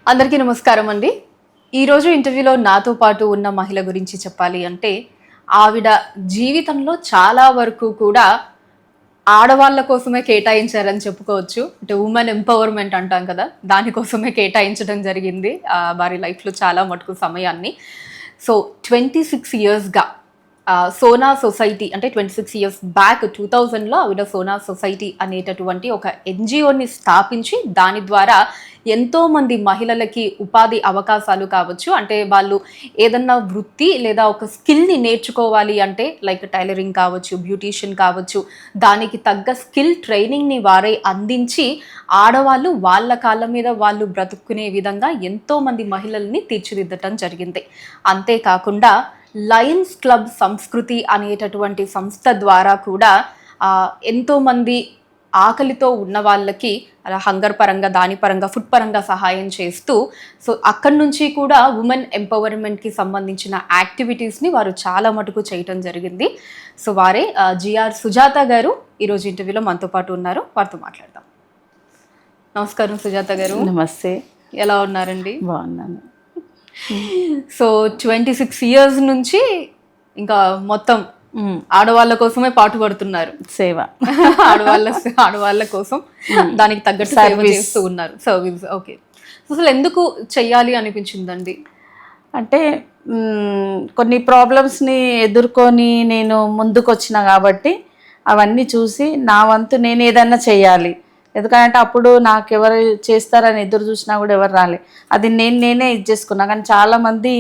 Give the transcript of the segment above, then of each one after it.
అందరికీ నమస్కారం అండి. ఈరోజు ఇంటర్వ్యూలో నాతో పాటు ఉన్న మహిళ గురించి చెప్పాలి అంటే, ఆవిడ జీవితంలో చాలా వరకు కూడా ఆడవాళ్ళ కోసమే కేటాయించారని చెప్పుకోవచ్చు. అంటే ఉమెన్ ఎంపవర్‌మెంట్ అంటాం కదా! దానికోసమే కేటాయించడం జరిగింది. వారి లైఫ్‌లో చాలా మటుకు సమయాన్ని. సో, 26 ఇయర్స్‌గా సోనా సొసైటీ అంటే 26 ఇయర్స్ బ్యాక్ 2000లో ఆవిడ సోనా సొసైటీ అనేటటువంటి ఒక ఎన్‌జీఓని స్థాపించి దాని ద్వారా ఎంతోమంది మహిళలకి ఉపాధి అవకాశాలు కావచ్చు. అంటే వాళ్ళు ఏదన్నా వృత్తి లేదా ఒక స్కిల్‌ని నేర్చుకోవాలి అంటే లైక్ టైలరింగ్ కావచ్చు, బ్యూటీషియన్ కావచ్చు. దానికి తగ్గ స్కిల్ ట్రైనింగ్‌ని వారే అందించి ఆడవాళ్ళు వాళ్ళ కాళ్ళ మీద వాళ్ళు బ్రతుకునే విధంగా ఎంతోమంది మహిళల్ని తీర్చిదిద్దటం జరిగింది. అంతేకాకుండా లయన్స్ క్లబ్ సంస్కృతి అనేటటువంటి సంస్థ ద్వారా కూడా ఎంతోమంది ఆకలితో ఉన్న వాళ్ళకి అలా హంగర్ పరంగా, దాని పరంగా, ఫుడ్ పరంగా సహాయం చేస్తూ సో అక్కడి నుంచి కూడా ఉమెన్ ఎంపవర్మెంట్కి సంబంధించిన యాక్టివిటీస్ని వారు చాలా మటుకు చేయటం జరిగింది. సో వారే జిఆర్ సుజాత గారు ఈరోజు ఇంటర్వ్యూలో మనతో పాటు ఉన్నారు. వారితో మాట్లాడదాం. నమస్కారం సుజాత గారు. నమస్తే. ఎలా ఉన్నారండి? బాగున్నాను. సో 26 ఇయర్స్ నుంచి ఇంకా మొత్తం ఆడవాళ్ళ కోసమే పాటుపడుతున్నారు. సేవ ఆడవాళ్ళ కోసం దానికి తగ్గట్టు సేవ చేస్తూ ఉన్నారు. సర్వీస్. ఓకే. అసలు ఎందుకు చెయ్యాలి అనిపించిందండి? అంటే కొన్ని ప్రాబ్లమ్స్ని ఎదుర్కొని నేను ముందుకు వచ్చిన కాబట్టి అవన్నీ చూసి నా వంతు నేను ఏదన్నా చేయాలి. ఎందుకంటే అప్పుడు నాకు ఎవరు చేస్తారని ఎదురు చూసినా కూడా ఎవరు రాలే. అది నేనే ఇది చేసుకున్నా. కానీ చాలామంది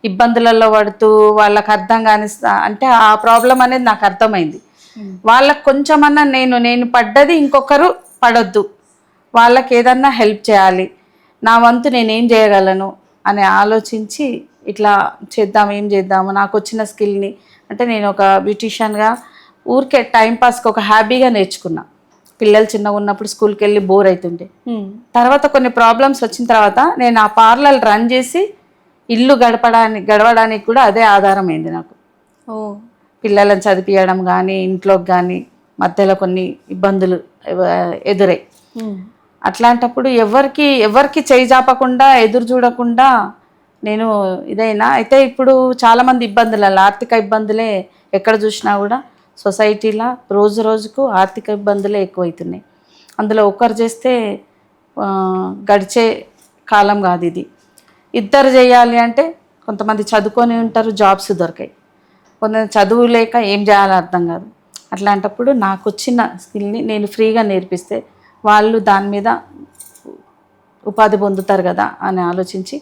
ఇబ్బందులలో పడుతూ వాళ్ళకి అర్థం కాని అంటే ఆ ప్రాబ్లం అనేది నాకు అర్థమైంది. వాళ్ళకు కొంచెమన్నా నేను పడ్డది ఇంకొకరు పడొద్దు, వాళ్ళకి ఏదన్నా హెల్ప్ చేయాలి, నా వంతు నేనేం చేయగలను అని ఆలోచించి ఇట్లా చేద్దాం, ఏం చేద్దాము, నాకు వచ్చిన స్కిల్ని అంటే నేను ఒక బ్యూటీషియన్గా ఊరికే టైంపాస్కి ఒక హ్యాబీగా నేర్చుకున్నా. పిల్లలు చిన్నగా ఉన్నప్పుడు స్కూల్కి వెళ్ళి బోర్ అవుతుండే. తర్వాత కొన్ని ప్రాబ్లమ్స్ వచ్చిన తర్వాత నేను ఆ పార్లర్ రన్ చేసి ఇల్లు గడవడానికి కూడా అదే ఆధారమైంది నాకు. పిల్లలను చదివించడం కానీ, ఇంట్లోకి కానీ మధ్యలో కొన్ని ఇబ్బందులు ఎదురై అట్లాంటప్పుడు ఎవరికి చేయి చాపకుండా ఎదురు చూడకుండా నేను ఇదైనా అయితే ఇప్పుడు చాలామంది ఇబ్బందులలో ఆర్థిక ఇబ్బందులే ఎక్కడ చూసినా కూడా సొసైటీలో రోజు రోజుకు ఆర్థిక ఇబ్బందులే ఎక్కువవుతున్నాయి. అందులో ఒకరు చేస్తే గడిచే కాలం కాదు ఇది. ఇద్దరు చేయాలి అంటే కొంతమంది చదువుకొని ఉంటారు, జాబ్స్ దొరకాయి, కొంతమంది చదువు లేక ఏం చేయాలో అర్థం కాదు. అట్లాంటప్పుడు నాకు వచ్చిన స్కిల్ని నేను ఫ్రీగా నేర్పిస్తే వాళ్ళు దాని మీద ఉపాధి పొందుతారు కదా అని ఆలోచించి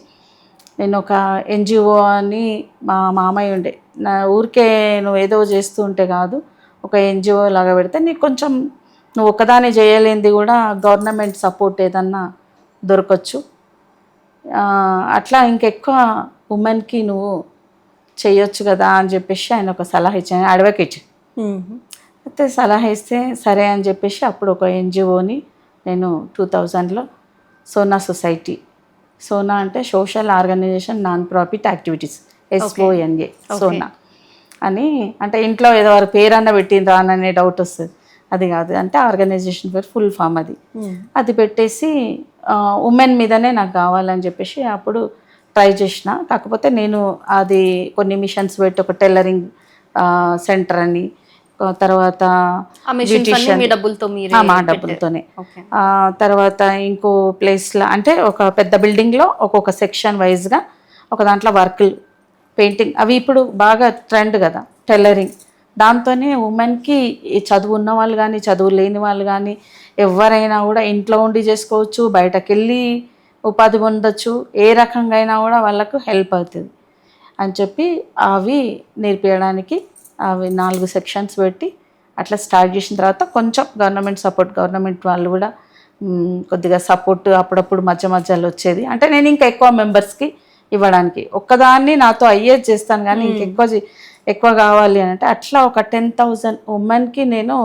నేను ఒక ఎన్జిఓ అని మా మామయ్య ఉండే, నా ఊరికే నువ్వు ఏదో చేస్తూ ఉంటే కాదు, ఒక ఎన్జిఓ లాగా పెడితే నీకు కొంచెం నువ్వు ఒక్కదాన్ని చేయలేనిది కూడా గవర్నమెంట్ సపోర్ట్ ఏదన్నా దొరకచ్చు, అట్లా ఇంకెక్కువ ఉమెన్కి నువ్వు చేయొచ్చు కదా అని చెప్పేసి ఆయన ఒక సలహా ఇచ్చాను. అడ్వకేట్ అయితే సలహా ఇస్తే సరే అని చెప్పేసి అప్పుడు ఒక ఎన్జిఓని నేను 2000లో సోనా సొసైటీ, సోనా అంటే social organization non profit activities, SONA Sona అని. అంటే ఇంట్లో ఏదో వారి పేరన్న పెట్టిండ్రా అనే డౌట్ వస్తుంది. అది కాదు, అంటే ఆర్గనైజేషన్ పేరు ఫుల్ ఫామ్ అది పెట్టేసి ఉమెన్ మీదనే నాకు కావాలని చెప్పేసి అప్పుడు ట్రై చేసిన. కాకపోతే నేను అది కొన్ని మిషన్స్ పెట్టి ఒక టైలరింగ్ సెంటర్ అని, తర్వాత మా డబ్బులతోనే, తర్వాత ఇంకో ప్లేస్లో అంటే ఒక పెద్ద బిల్డింగ్లో ఒక్కొక్క సెక్షన్ వైజ్గా ఒక దాంట్లో వర్క్లు, పెయింటింగ్, అవి ఇప్పుడు బాగా ట్రెండ్ కదా టైలరింగ్. దాంతోనే ఉమెన్కి చదువు ఉన్న వాళ్ళు కానీ చదువు లేని వాళ్ళు కానీ ఎవరైనా కూడా ఇంట్లో ఉండి చేసుకోవచ్చు, బయటకు వెళ్ళి ఉపాధి పొందొచ్చు, ఏ రకంగా అయినా కూడా వాళ్ళకు హెల్ప్ అవుతుంది అని చెప్పి అవి నేర్పించడానికి అవి 4 సెక్షన్స్ పెట్టి అట్లా స్టార్ట్ చేసిన తర్వాత కొంచెం గవర్నమెంట్ వాళ్ళు కూడా కొద్దిగా సపోర్ట్ అప్పుడప్పుడు మధ్యలో వచ్చేది. అంటే నేను ఇంకా ఎక్కువ మెంబర్స్కి ఇవ్వడానికి, ఒక్కదాన్ని నాతో అయ్యేది చేస్తాను కానీ ఎక్కువ కావాలి అని అంటే అట్లా ఒక 10,000 ఉమెన్కి నేను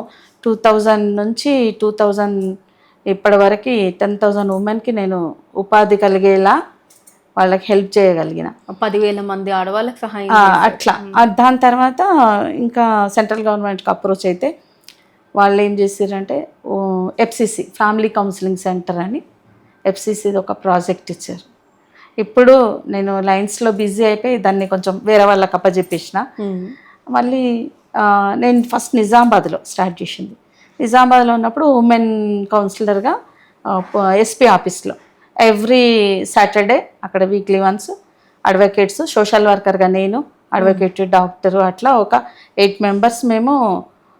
2000 నుంచి 2000 ఇప్పటి వరకు 10,000 ఉమెన్కి నేను ఉపాధి కలిగేలా వాళ్ళకి హెల్ప్ చేయగలిగిన. 10,000 మంది ఆడవాళ్ళకి సహాయం అట్లా. దాని తర్వాత ఇంకా సెంట్రల్ గవర్నమెంట్కి అప్రోచ్ అయితే వాళ్ళు ఏం చేశారంటే FCC ఫ్యామిలీ కౌన్సిలింగ్ సెంటర్ అని FCCది ఒక ప్రాజెక్ట్ ఇచ్చారు. ఇప్పుడు నేను లైన్స్లో బిజీ అయిపోయి దాన్ని కొంచెం వేరే వాళ్ళకి అప్పచెప్పేసిన. మళ్ళీ నేను ఫస్ట్ నిజామాబాద్లో స్టార్ట్ చేసింది. నిజామాబాద్లో ఉన్నప్పుడు ఉమెన్ కౌన్సిలర్గా ఎస్పీ ఆఫీస్లో ఎవ్రీ సాటర్డే అక్కడ వీక్లీ వన్స్ అడ్వకేట్స్, సోషల్ వర్కర్గా నేను, అడ్వకేట్, డాక్టరు, అట్లా ఒక 8 మెంబర్స్ మేము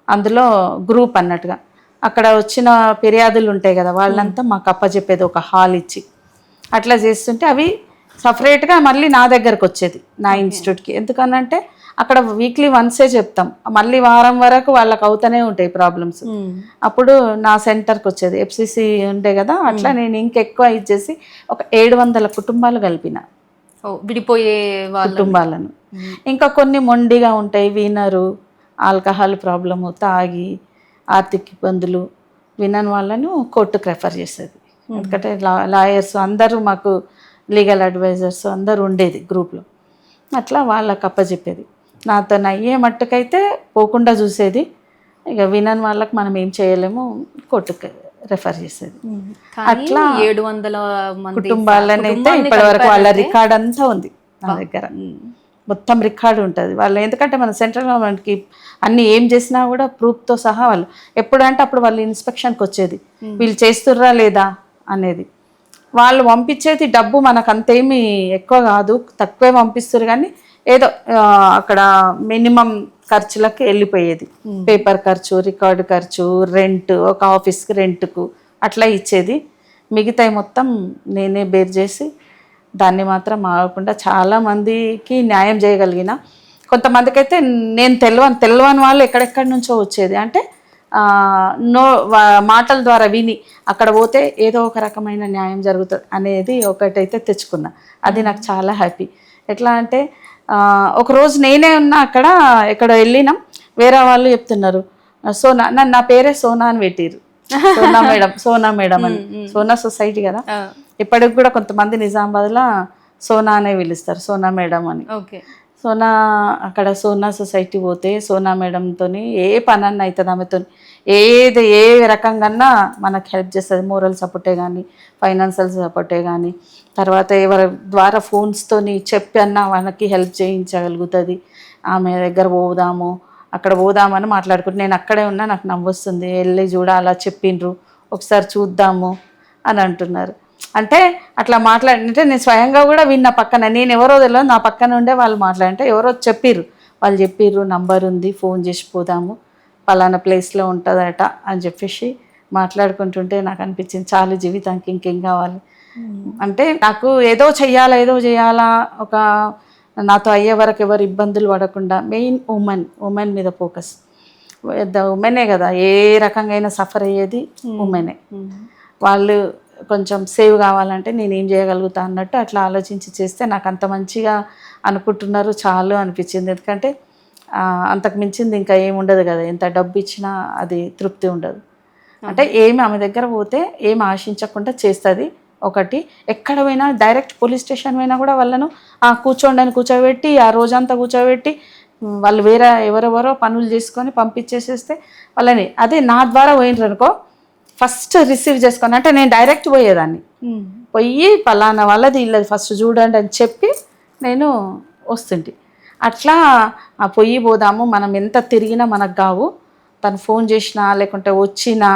అందులో గ్రూప్ అన్నట్టుగా. అక్కడ వచ్చిన ఫిర్యాదులు ఉంటాయి కదా, వాళ్ళంతా మాకు అప్పచెప్పేది ఒక హాల్ ఇచ్చి. అట్లా చేస్తుంటే అవి సపరేట్గా మళ్ళీ నా దగ్గరకు వచ్చేది, నా ఇన్స్టిట్యూట్కి. ఎందుకనంటే అక్కడ వీక్లీ వన్సే చెప్తాం, మళ్ళీ వారం వరకు వాళ్ళకి అవుతూనే ఉంటాయి ప్రాబ్లమ్స్. అప్పుడు నా సెంటర్కి వచ్చేది, ఎఫ్సిసి ఉండే కదా, అట్లా నేను ఇంకెక్కువ ఇచ్చేసి ఒక 700 కుటుంబాలు కలిపిన, విడిపోయే కుటుంబాలను. ఇంకా కొన్ని మొండిగా ఉంటాయి, వినరు, ఆల్కహాల్ ప్రాబ్లము, తాగి ఆర్థిక ఇబ్బందులు, వినని వాళ్ళను కోర్టుకు రెఫర్ చేసేది. ఎందుకంటే లాయర్స్ అందరూ మాకు లీగల్ అడ్వైజర్స్ అందరూ ఉండేది గ్రూప్లో. అట్లా వాళ్ళకి అప్పచెప్పేది. నాతో అయ్యే మట్టుకైతే పోకుండా చూసేది. ఇక వినని వాళ్ళకి మనం ఏం చేయలేము, కోర్టుకు రెఫర్ చేసేది. అట్లా 700 కుటుంబాలని అయితే ఇప్పటి వరకు వాళ్ళ రికార్డ్ అంతా ఉంది నా దగ్గర, మొత్తం రికార్డు ఉంటుంది వాళ్ళు. ఎందుకంటే మన సెంట్రల్ గవర్నమెంట్కి అన్ని ఏం చేసినా కూడా ప్రూఫ్తో సహా వాళ్ళు ఎప్పుడంటే అప్పుడు వాళ్ళు ఇన్స్పెక్షన్కి వచ్చేది, వీళ్ళు చేస్తుర్రా లేదా అనేది. వాళ్ళు పంపించేది డబ్బు మనకు అంతేమీ ఎక్కువ కాదు, తక్కువే పంపిస్తారు, కానీ ఏదో అక్కడ మినిమం ఖర్చులకు వెళ్ళిపోయేది. పేపర్ ఖర్చు, రికార్డు ఖర్చు, రెంట్, ఒక ఆఫీస్కి రెంట్కు అట్లా ఇచ్చేది. మిగతాయి మొత్తం నేనే బేర్ చేసి దాన్ని మాత్రం ఆగకుండా చాలామందికి న్యాయం చేయగలిగిన. కొంతమందికి అయితే నేను తెలియని వాళ్ళు ఎక్కడెక్కడి నుంచో వచ్చేది. అంటే మాటల ద్వారా విని అక్కడ పోతే ఏదో ఒక రకమైన న్యాయం జరుగుతుంది అనేది ఒకటైతే తెచ్చుకున్నా. అది నాకు చాలా హ్యాపీ. ఎట్లా అంటే ఒకరోజు నేనే ఉన్నా అక్కడ, ఎక్కడ వెళ్ళినాం, వేరే వాళ్ళు చెప్తున్నారు సోనా, నా పేరే సోనా అని పెట్టిరు, సోనా మేడం అని. సోనా సొసైటీ కదా, ఇప్పటికి కూడా కొంతమంది నిజామాబాద్లో సోనా అనే పిలుస్తారు, సోనా మేడం అని. సోనా అక్కడ సోనా సొసైటీ పోతే సోనా మేడంతో ఏ పనన్నా అవుతుంది, ఆమెతో ఏ రకంగా మనకు హెల్ప్ చేస్తుంది. మోరల్ సపోర్టే కానీ, ఫైనాన్షియల్ సపోర్టే కానీ, తర్వాత ఎవరి ద్వారా ఫోన్స్తోని చెప్పి అన్నా మనకి హెల్ప్ చేయించగలుగుతుంది. ఆమె దగ్గర పోదాము, అక్కడ పోదామని మాట్లాడుకుంటే నేను అక్కడే ఉన్నా, నాకు నవ్వొస్తుంది, వెళ్ళి చూడాలా, చెప్పిండ్రు, ఒకసారి చూద్దాము అని అంటున్నారు. అంటే అట్లా మాట్లాడితే నేను స్వయంగా కూడా విన్న, పక్కన నేను ఎవరో తెలియదు, నా పక్కన ఉండే వాళ్ళు మాట్లాడితే ఎవరో వాళ్ళు చెప్పిర్రు నంబర్ ఉంది, ఫోన్ చేసి పోదాము, పలానా ప్లేస్లో ఉంటుందట అని చెప్పేసి మాట్లాడుకుంటుంటే నాకు అనిపించింది చాలు, జీవితానికి ఇంకేం కావాలి. అంటే నాకు ఏదో చెయ్యాలా, ఒక నాతో అయ్యే వరకు ఎవరు ఇబ్బందులు పడకుండా, మెయిన్ ఉమెన్ మీద ఫోకస్. ఉమెనే కదా ఏ రకంగా అయినా సఫర్ అయ్యేది, ఉమెనే. వాళ్ళు కొంచెం సేవ్ కావాలంటే నేను ఏం చేయగలుగుతా అన్నట్టు అట్లా ఆలోచించి చేస్తే నాకు అంత మంచిగా అనుకుంటున్నారు చాలు అనిపించింది. ఎందుకంటే అంతకు మించింది ఇంకా ఏముండదు కదా, ఎంత డబ్బు ఇచ్చినా అది తృప్తి ఉండదు. అంటే ఏమి ఆమె దగ్గర పోతే ఏమి ఆశించకుండా చేస్తుంది. ఒకటి ఎక్కడ పోయినా డైరెక్ట్ పోలీస్ స్టేషన్ పోయినా కూడా వాళ్ళను కూర్చోండి అని కూర్చోబెట్టి, ఆ రోజంతా కూర్చోబెట్టి, వాళ్ళు వేరే ఎవరెవరో పనులు చేసుకొని పంపించేసేస్తే వాళ్ళని, అదే నా ద్వారా పోయినరు అనుకో, ఫస్ట్ రిసీవ్ చేసుకొని, అంటే నేను డైరెక్ట్ పోయేదాన్ని, పోయి పలానా వాళ్ళది ఇల్లది ఫస్ట్ చూడండి అని చెప్పి నేను వస్తుంటే. అట్లా పోదాము, మనం ఎంత తిరిగినా మనకు కావు, తను ఫోన్ చేసినా లేకుంటే వచ్చినా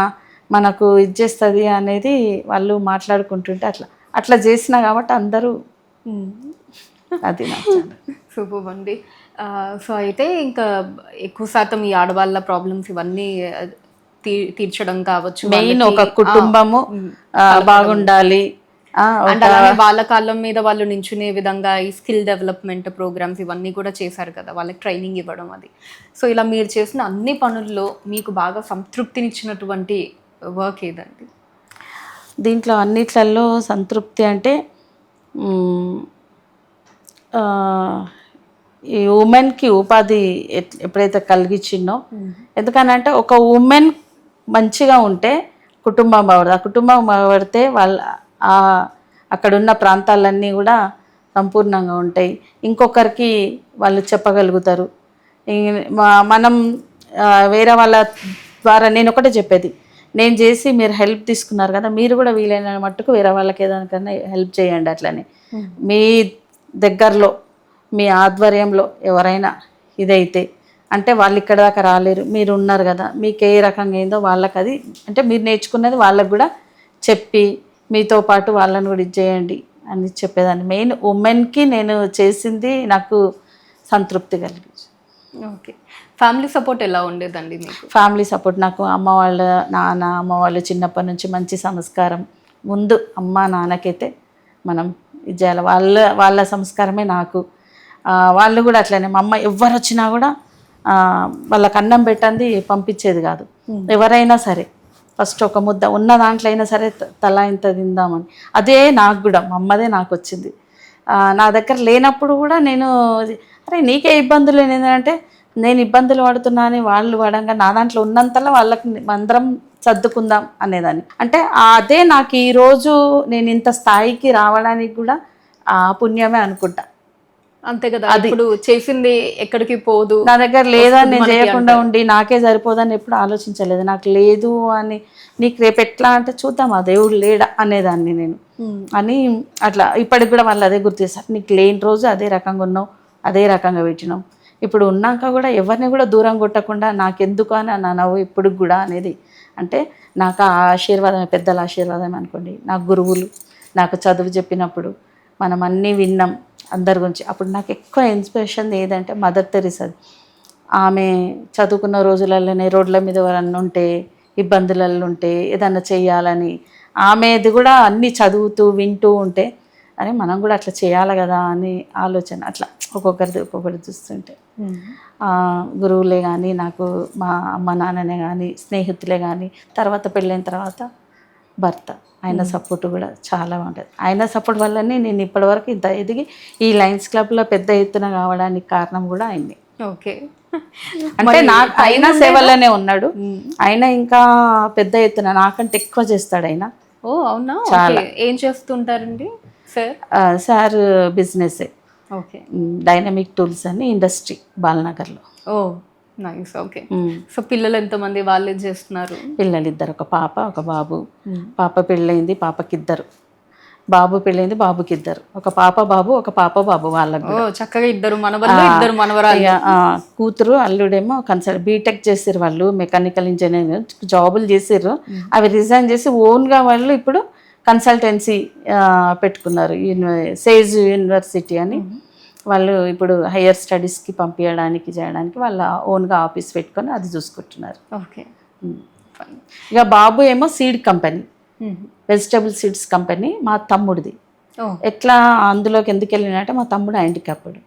మనకు ఇది చేస్తుంది అనేది వాళ్ళు మాట్లాడుకుంటుంటే అట్లా చేసినా కాబట్టి అందరూ అది సూపర్ అండి. సో అయితే ఇంకా ఎక్కువ శాతం ఈ ఆడవాళ్ళ ప్రాబ్లమ్స్ ఇవన్నీ తీర్చడం కావచ్చు, మెయిన్ ఒక కుటుంబము బాగుండాలి, అండ్ అలానే వాళ్ళ కాళ్ళ మీద వాళ్ళు నించునే విధంగా ఈ స్కిల్ డెవలప్మెంట్ ప్రోగ్రామ్స్ ఇవన్నీ కూడా చేశారు కదా, వాళ్ళకి ట్రైనింగ్ ఇవ్వడం అది. సో ఇలా మీరు చేసిన అన్ని పనుల్లో మీకు బాగా సంతృప్తినిచ్చినటువంటి వర్క్ ఏదండి? దీంట్లో అన్నిట్లలో సంతృప్తి అంటే ఈ ఉమెన్కి ఉపాధి ఎప్పుడైతే కలిగించిందో, ఎందుకనంటే ఒక ఉమెన్ మంచిగా ఉంటే కుటుంబం బాగుపడుతుంది, ఆ కుటుంబం బాగుపడితే అక్కడున్న ప్రాంతాలన్నీ కూడా సంపూర్ణంగా ఉంటాయి, ఇంకొకరికి వాళ్ళు చెప్పగలుగుతారు. మనం వేరే వాళ్ళ ద్వారా నేను ఒకటే చెప్పేది, నేను చేసి మీరు హెల్ప్ తీసుకున్నారు కదా, మీరు కూడా వీలైన మట్టుకు వేరే వాళ్ళకి ఏదానికన్నా హెల్ప్ చేయండి. అట్లనే మీ దగ్గరలో మీ ఆధ్వర్యంలో ఎవరైనా ఇదైతే అంటే వాళ్ళు ఇక్కడ దాకా రాలేరు, మీరు ఉన్నారు కదా, మీకు ఏ రకంగా ఏందో వాళ్ళకి అది అంటే మీరు నేర్చుకున్నది వాళ్ళకు కూడా చెప్పి మీతో పాటు వాళ్ళని కూడా ఇది చేయండి అని చెప్పేదాన్ని. మెయిన్ ఉమెన్కి నేను చేసింది నాకు సంతృప్తి కలిగింది. ఓకే. ఫ్యామిలీ సపోర్ట్ ఎలా ఉండేదండి మీకు? ఫ్యామిలీ సపోర్ట్ నాకు అమ్మ వాళ్ళ నాన్న అమ్మ వాళ్ళు చిన్నప్పటి నుంచి మంచి సంస్కారం. ముందు అమ్మ నాన్నకైతే మనం ఇది చేయాలి, వాళ్ళ సంస్కారమే నాకు. వాళ్ళు కూడా అట్లనే మా అమ్మ ఎవరు వచ్చినా కూడా వాళ్ళకి అన్నం పెట్టండి పంపించేది కాదు. ఎవరైనా సరే ఫస్ట్ ఒక ముద్ద ఉన్న దాంట్లో అయినా సరే తలా ఇంత తిందామని. అదే నాకు కూడా మా అమ్మదే నాకు వచ్చింది. నా దగ్గర లేనప్పుడు కూడా నేను అరే నీకే ఇబ్బందులు ఏంటంటే నేను ఇబ్బందులు పడుతున్నా అని వాళ్ళు పడంగా నా దాంట్లో ఉన్నంతలో వాళ్ళకి అందరం సర్దుకుందాం అనేదాన్ని. అంటే అదే నాకు ఈరోజు నేను ఇంత స్థాయికి రావడానికి కూడా ఆ పుణ్యమే అనుకుంటా. అంతే కదా, ఇప్పుడు చేసింది ఎక్కడికి పోదు. నా దగ్గర లేదని నేను చేయకుండా ఉండి నాకే సరిపోదని ఎప్పుడు ఆలోచించలేదు. నాకు లేదు అని నీకు రేపు ఎట్లా అంటే చూద్దాం ఆ దేవుడు లేడా అనేదాన్ని నేను అని. అట్లా ఇప్పటికి కూడా వాళ్ళు అదే గుర్తు చేస్తారు, నీకు లేని రోజు అదే రకంగా ఉన్నావు, అదే రకంగా పెట్టినాం. ఇప్పుడు ఉన్నాక కూడా ఎవరిని కూడా దూరం కొట్టకుండా నాకెందుకు అని నవ్వు ఇప్పుడు కూడా అనేది. అంటే నాకు ఆ ఆశీర్వాదం పెద్దల ఆశీర్వాదం అనుకోండి. నాకు గురువులు నాకు చదువు చెప్పినప్పుడు మనం అన్నీ విన్నాం అందరి గురించి. అప్పుడు నాకు ఎక్కువ ఇన్స్పిరేషన్ ఏదంటే మదర్ తెరీసాది. ఆమె చదువుకున్న రోజులలోనే రోడ్ల మీద ఎవరన్నా ఉంటే ఇబ్బందులలో ఉంటే ఏదన్నా చెయ్యాలని ఆమెది కూడా అన్నీ చదువుతూ వింటూ ఉంటే అని మనం కూడా అట్లా చేయాలి కదా అని ఆలోచన. అట్లా ఒక్కొక్కటి చూస్తుంటే గురువులే కానీ నాకు మా అమ్మ నాన్ననే కానీ స్నేహితులే కానీ తర్వాత పెళ్ళైన తర్వాత భర్త ఆయన సపోర్ట్ కూడా చాలా ఉంటుంది. ఆయన సపోర్ట్ వల్లనే నేను ఇప్పటివరకు ఇంత ఎదిగి ఈ లయన్స్ క్లబ్లో పెద్ద ఎత్తున కావడానికి కారణం కూడా ఆయన్ని. ఓకే. అంటే నాకు ఆయన సేవల్లోనే ఉన్నాడు. ఆయన ఇంకా పెద్ద ఎత్తున నాకంటే ఎక్కువ చేస్తాడు ఆయన. ఓ అవునా? చాలా. ఏం చేస్తుంటారండి sir? Sir business okay, dynamic tools అని ఇండస్ట్రీ బాలనగర్లో. ఓ నైస్. ఓకే. సో పిల్లలు ఎంతమంది? వాళ్ళు ఏం చేస్తున్నారు? పిల్లలు ఇద్దరు, ఒక పాప ఒక బాబు. పాప పెళ్ళయింది, పాపకి ఇద్దరు. బాబు పెళ్ళైంది, బాబుకి ఇద్దరు. ఒక పాప బాబు, ఒక పాప బాబు వాళ్ళకు. చక్కగా ఇద్దరు మనవళ్ళు, ఇద్దరు మనవరాలు. కూతురు అల్లుడేమో బీటెక్ చేసారు వాళ్ళు, మెకానికల్ ఇంజనీరింగ్ జాబులు చేసారు. అవి రిజైన్ చేసి ఓన్గా వాళ్ళు ఇప్పుడు కన్సల్టెన్సీ పెట్టుకున్నారు. సేజ్ యూనివర్సిటీ అని. వాళ్ళు ఇప్పుడు హయ్యర్ స్టడీస్కి పంపించడానికి చేయడానికి వాళ్ళ ఓన్గా ఆఫీస్ పెట్టుకొని అది చూసుకుంటున్నారు. ఓకే. ఇక బాబు ఏమో seed company, vegetable seeds company మా తమ్ముడిది. ఎట్లా అందులోకి ఎందుకు వెళ్ళినట్టే మా తమ్ముడు హ్యాండిక్యాప్డ్.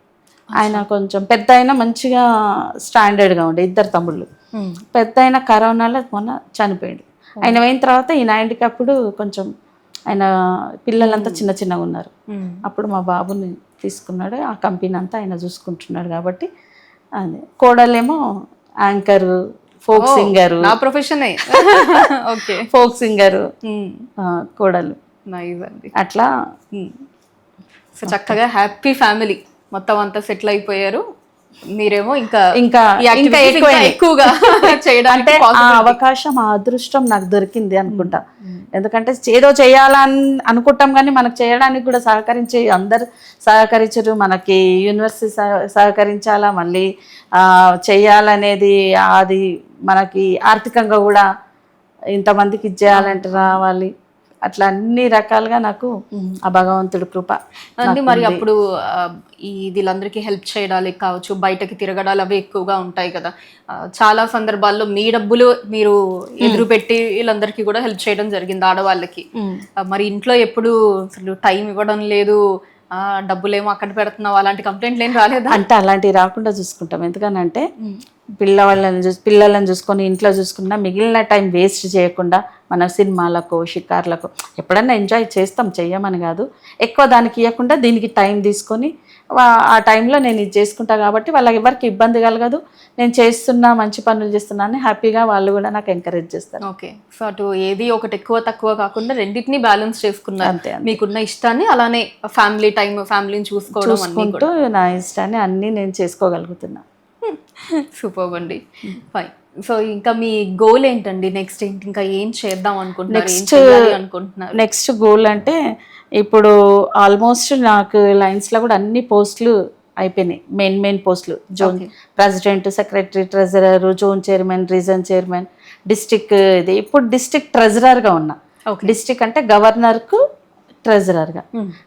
ఆయన కొంచెం పెద్ద అయినా మంచిగా స్టాండర్డ్గా ఉండే. ఇద్దరు తమ్ముళ్ళు. పెద్ద అయిన కరోనాలో మొన్న చనిపోయాడు. ఆయన అయిన తర్వాత ఈయన హ్యాండిక్యాప్డ్ కొంచెం ఆయన పిల్లలంతా చిన్న చిన్నగా ఉన్నారు. అప్పుడు మా బాబుని తీసుకున్నాడు. ఆ కంపెనీ అంతా ఆయన చూసుకుంటున్నాడు కాబట్టి అదే. కోడలేమో యాంకర్, ఫోక్ సింగరు. నా ప్రొఫెషనే. ఓకే, ఫోక్ సింగరు కోడలు. నైస్ అండి. అట్లా సో చక్కగా హ్యాపీ ఫ్యామిలీ మొత్తం అంతా సెటిల్ అయిపోయారు. మీరేమో ఇంకా ఎక్కువగా చేయడానికి ఆ అవకాశం, ఆ అదృష్టం నాకు దొరికింది అనుకుంటా. ఎందుకంటే ఏదో చేయాలని అనుకుంటాం కానీ మనకు చేయడానికి కూడా సహకరించే అందరు సహకరించరు. మనకి యూనివర్సిటీ సహకరించాలా, మళ్ళీ చేయాలనేది అది మనకి ఆర్థికంగా కూడా ఇంతమందికి ఇచ్చేయాలంటే రావాలి. అట్లా అన్ని రకాలుగా నాకు ఆ భగవంతుడు కృప అండి. మరి అప్పుడు ఈ వీళ్ళందరికీ హెల్ప్ చేయడానికి కావచ్చు, బయటకి తిరగడాలు అవి ఎక్కువగా ఉంటాయి కదా. చాలా సందర్భాల్లో మీ డబ్బులు మీరు ఎదురు పెట్టి వీళ్ళందరికీ కూడా హెల్ప్ చేయడం జరిగింది ఆడవాళ్ళకి. మరి ఇంట్లో ఎప్పుడు అసలు టైం ఇవ్వడం లేదు, డబ్బులేమో అక్కడ పెడుతున్నావు, అలాంటి కంప్లైంట్లు ఏం రాలేదా? అంటే అలాంటివి రాకుండా చూసుకుంటాం. ఎందుకనంటే పిల్లలను చూసుకొని ఇంట్లో చూసుకున్నా మిగిలిన టైం వేస్ట్ చేయకుండా మన సినిమాలకు షికార్లకు ఎప్పుడన్నా ఎంజాయ్ చేస్తాం, చెయ్యమని కాదు. ఎక్కువ దానికి ఇవ్వకుండా దీనికి టైం తీసుకొని ఆ టైంలో నేను ఇది చేసుకుంటా కాబట్టి వాళ్ళకి ఎవరికి ఇబ్బంది కలగదు. నేను చేస్తున్నా, మంచి పనులు చేస్తున్నాను హ్యాపీగా వాళ్ళు కూడా నాకు ఎంకరేజ్ చేస్తారు. ఓకే. సో అటు ఏది ఒకటి ఎక్కువ తక్కువ కాకుండా రెండింటిని బ్యాలెన్స్ చేసుకున్నారు. అంతే. మీకున్న ఇష్టాన్ని అలానే ఫ్యామిలీ టైం, ఫ్యామిలీని చూసుకుంటూ నా ఇష్టాన్ని అన్నీ నేను చేసుకోగలుగుతున్నా. సూపర్ అండి. ఫైన్. సో ఇంకా మీ గోల్ ఏంటండి? నెక్స్ట్ ఏంటి? ఇంకా ఏం చేద్దాం అనుకుంటున్నారు? ఏం నెక్స్ట్ చేయాలి అనుకుంటున్నారు? నెక్స్ట్ గోల్ అంటే ఇప్పుడు ఆల్మోస్ట్ నాకు లైన్స్లో కూడా అన్ని పోస్టులు అయిపోయినాయి. మెయిన్ పోస్టులు zone Okay. President, secretary, treasurer, zone chairman, reason chairman, district ఇది ఇప్పుడు డిస్టిక్ ట్రెజరర్గా ఉన్నా. Okay. డిస్టిక్ అంటే గవర్నర్కు ట్రెజరర్గా,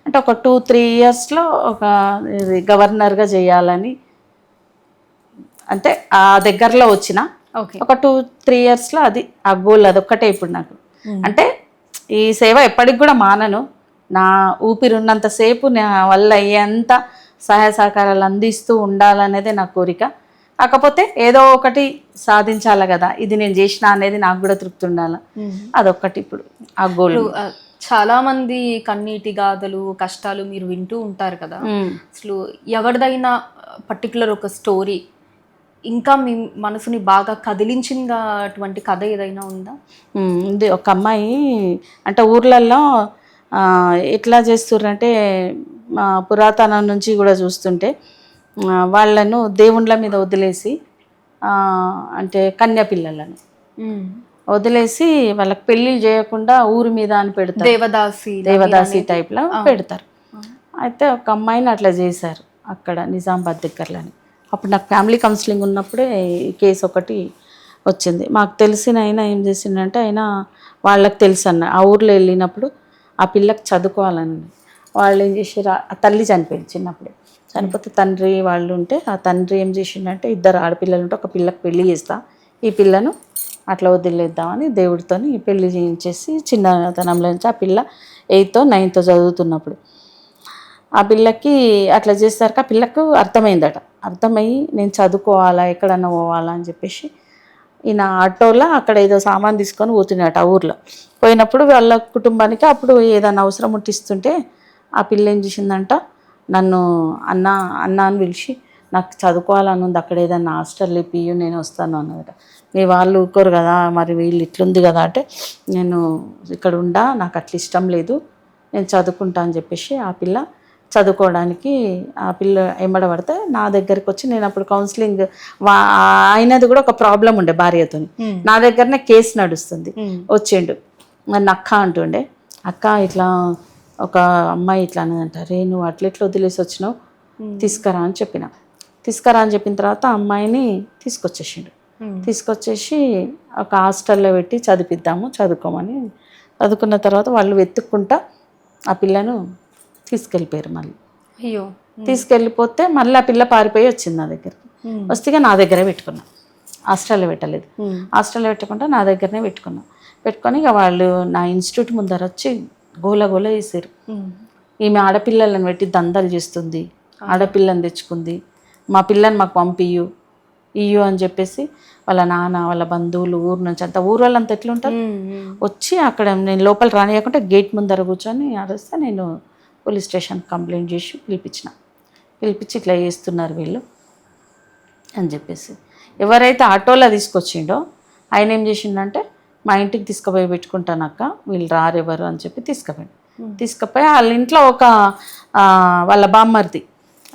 అంటే ఒక 2-3 ఇయర్స్లో ఒక గవర్నర్గా చేయాలని, అంటే ఆ దగ్గరలో వచ్చిన ఓకే. ఒక 2-3 ఇయర్స్లో అది ఆ గోల్ అదొక్కటే ఇప్పుడు నాకు. అంటే ఈ సేవ ఎప్పటికి కూడా మానను, నా ఊపిరి ఉన్నంతసేపు నా వల్ల అయ్యేంత సహాయ సహకారాలు అందిస్తూ ఉండాలనేదే నా కోరిక. కాకపోతే ఏదో ఒకటి సాధించాలి కదా, ఇది నేను చేసిన అనేది నాకు కూడా తృప్తి ఉండాలి, అదొక్కటి ఇప్పుడు ఆ గోల్. చాలా మంది కన్నీటి గాథలు, కష్టాలు మీరు వింటూ ఉంటారు కదా. అసలు ఎవరిదైనా పర్టికులర్ ఒక స్టోరీ ఇంకా మీ మనసుని బాగా కదిలించిందా అటువంటి కథ ఏదైనా ఉందా? ఉంది. ఒక అమ్మాయి అంటే ఊర్లలో ఎట్లా చేస్తుర్రంటే పురాతనం నుంచి కూడా చూస్తుంటే వాళ్ళను దేవుళ్ళ మీద వదిలేసి, అంటే కన్య పిల్లలను వదిలేసి వాళ్ళకి పెళ్ళిళ్ళు చేయకుండా ఊరి మీద అని పెడతారు, దేవదాసి టైప్లో పెడతారు. అయితే ఒక అమ్మాయిని అట్లా చేశారు అక్కడ నిజామాబాద్ దగ్గరలోని. అప్పుడు నాకు ఫ్యామిలీ కౌన్సిలింగ్ ఉన్నప్పుడే ఈ కేసు ఒకటి వచ్చింది. మాకు తెలిసిన ఆయన ఏం చేసిండంటే, ఆయన వాళ్ళకి తెలుసు అన్న ఆ ఊర్లో వెళ్ళినప్పుడు ఆ పిల్లకి చదువుకోవాలని వాళ్ళు ఏం చేసారు, ఆ తల్లి చనిపోయింది చిన్నప్పుడే. చనిపోతే తండ్రి వాళ్ళు ఉంటే ఆ తండ్రి ఏం చేసిండంటే, 2 ఆడపిల్లలు ఉంటే ఒక పిల్లకి పెళ్లి చేస్తా, ఈ పిల్లను అట్లా వదిలేద్దామని దేవుడితోని పెళ్లి చేయించేసి చిన్నతనంలో నుంచి ఆ పిల్ల 8th, 9th చదువుతున్నప్పుడు ఆ పిల్లకి అట్లా చేసేసరికి ఆ పిల్లకు అర్థమైందట. అర్థమయ్యి నేను చదువుకోవాలా, ఎక్కడన్నా పోవాలా అని చెప్పేసి ఈయన ఆటోలో అక్కడ ఏదో సామాన్ తీసుకొని పోతున్నాడట ఆ ఊర్లో. పోయినప్పుడు వాళ్ళ కుటుంబానికి అప్పుడు ఏదైనా అవసరం ముట్టిస్తుంటే ఆ పిల్ల ఏం చేసిందంట, నన్ను అన్న అన్న అని పిలిచి నాకు చదువుకోవాలని ఉంది, అక్కడ ఏదైనా హాస్టల్ ఇప్పియు నేను వస్తాను అన్నదట. మీ వాళ్ళు ఊరుకోరు కదా, మరి వీళ్ళు ఇట్లుంది కదా అంటే, నేను ఇక్కడ ఉండా, నాకు అట్లా ఇష్టం లేదు, నేను చదువుకుంటా అని చెప్పేసి ఆ పిల్ల చదువుకోవడానికి ఆ పిల్ల ఎంబడబడితే నా దగ్గరికి వచ్చి, నేను అప్పుడు కౌన్సిలింగ్ అయినది కూడా ఒక ప్రాబ్లం ఉండే భార్యతో, నా దగ్గరనే కేసు నడుస్తుంది, వచ్చిండు. నన్ను అక్క అంటుండే, అక్క ఇట్లా ఒక అమ్మాయి ఇట్లా అన్నదంట, రే నువ్వు అట్లెట్లా వదిలేసి వచ్చినావు, తీసుకురా అని చెప్పిన. తీసుకురా అని చెప్పిన తర్వాత ఆ అమ్మాయిని తీసుకొచ్చేసిండు. తీసుకొచ్చేసి ఒక హాస్టల్లో పెట్టి చదివిద్దాము, చదువుకోమని. చదువుకున్న తర్వాత వాళ్ళు వెతుక్కుంటా ఆ పిల్లను తీసుకెళ్ళిపోయారు. మళ్ళీ అయ్యో, తీసుకెళ్ళిపోతే మళ్ళీ ఆ పిల్ల పారిపోయి వచ్చింది నా దగ్గరికి. వస్తే నా దగ్గరే పెట్టుకున్నా, హాస్టల్లో పెట్టలేదు. హాస్టల్లో పెట్టకుండా నా దగ్గరనే పెట్టుకున్నా. పెట్టుకొని ఇక వాళ్ళు నా ఇన్స్టిట్యూట్ ముందర వచ్చి గోల గోల చేశారు. ఈమె ఆడపిల్లలను పెట్టి దందాలు చేస్తుంది, ఆడపిల్లని తెచ్చుకుంది, మా పిల్లని మాకు పంపియ్యు ఇయ్యు అని చెప్పేసి వాళ్ళ నాన్న, వాళ్ళ బంధువులు, ఊరు నుంచి అంతా, ఊరు వాళ్ళంతా ఎట్లుంటారు వచ్చి అక్కడ నేను లోపల రానియకుండా గేట్ ముందర కూర్చొని అరిస్తే నేను పోలీస్ స్టేషన్ కంప్లైంట్ చేసి పిలిపించి ఇట్లా చేస్తున్నారు వీళ్ళు అని చెప్పేసి. ఎవరైతే ఆటోలో తీసుకొచ్చిండో ఆయన ఏం చేసిండంటే, మా ఇంటికి తీసుకుపోయి పెట్టుకుంటాను అక్క, వీళ్ళు రారెవరు అని చెప్పి తీసుకుపోయి వాళ్ళ ఇంట్లో ఒక వాళ్ళ బామ్మర్ది